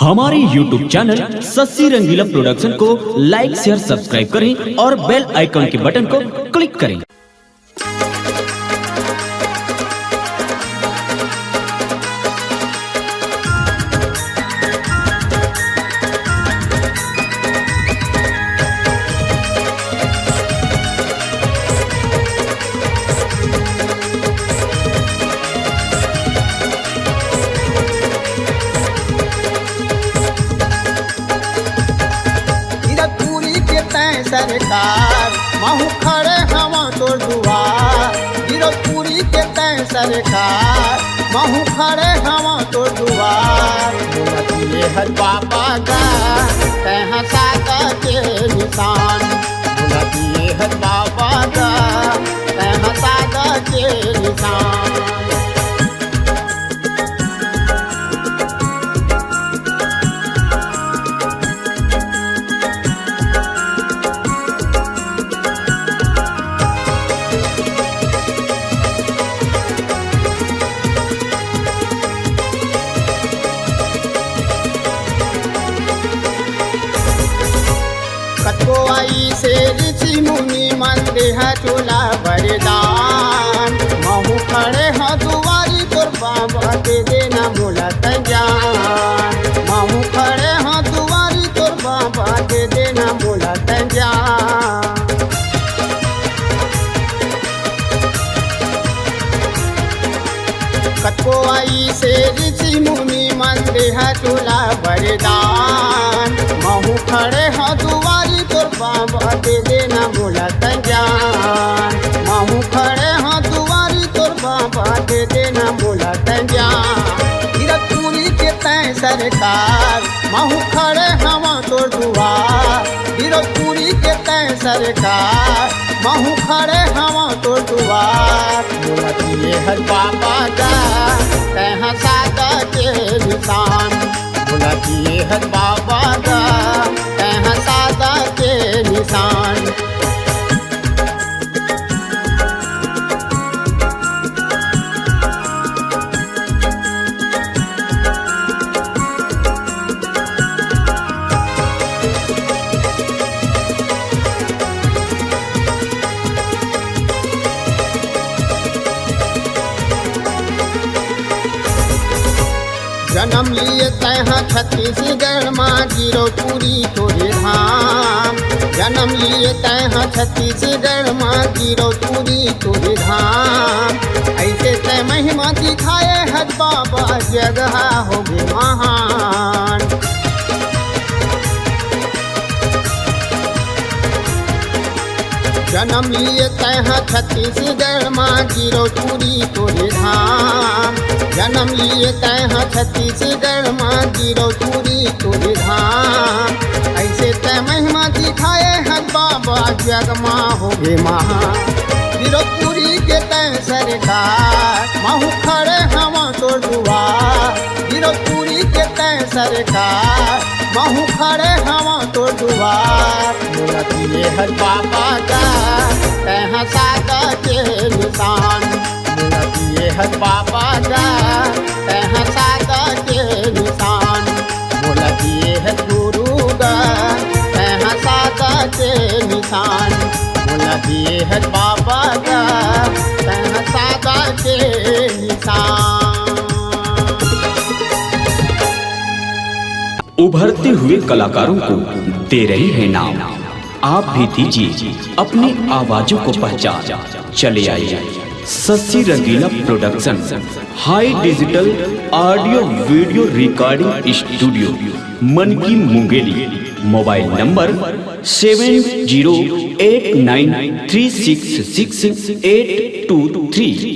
हमारे YouTube channel Shashi Rangila production को लाइक share subscribe करें और बेल आइकन के बटन को क्लिक करें। सरकार महू खड़े हवा तोर दुआर गिरपुरी के तय सरकार महू खड़े हवा तोर दुआर बोलतिए हर बाबा का तह सादा के निशान बोलतिए हर बाबा का तह सादा के निशान। कतो आई से ऋषि मुनि मंदिर है चोला बरदान महू खड़े हैं दुआरी तोर बाबा दे देना मोला तंजान महू खड़े हैं दुआरी तोर बाबा दे देना मोला तंजान। कतो आई से ऋषि मुनि मंदिर है चोला बरदान महू खड़े हैं दुआरी तोर बाबा दे देना मोला तंजान महू खड़े हैं दुआरी तोर बाबा दे देना मोला तंजान। गिरपुरी के तय सरकार महू खड़े हवा तोर दुआर गिरपुरी के तय सरकार महू खड़े हवा तोर दुआर बोलतिए हर बाबा का तह सादा के निशान बोलतिए हर बाबा का तह सादा के निशान। जन्म लिए तह छत्तीसगढ़ माँ गिरपुरी तोरे धाम जन्म लिए तह छत्तीसगढ़ माँ गिरपुरी तोरे धाम ऐसे तय महिमा दिखाए हर बाबा जगह हो गए महान। जन्म लिए तह छत्तीसगढ़ माँ गिरपुरी तोरे धाम जन्म लिए तह छत्तीसगढ़ माँ गिरपुरी तोरे धाम ऐसे तय महिमा दिखाए हर बाबा जग माँ हो गे महा। गिरपुरी के तय सरकार महू खड़े हवा तोर दुआर गिरपुरी के तय सरकार महू खड़े हवा तोर दुआर बोलतिए हर बाबा का तह सादा के निशान बोलतिए हर बाबा का तह सादा के निशान बोलतिए हर गुरु का तह सादा के निशान बोलतिए हर बाबा का तह सादा के निशान। उभरते हुए कलाकारों को दे रहे हैं नाम, आप भी दीजिए अपनी आवाजों को पहचान। चले आइए Sassi Rangila production high digital audio video recording studio Manki Mungeli. Mobile number 708936668823।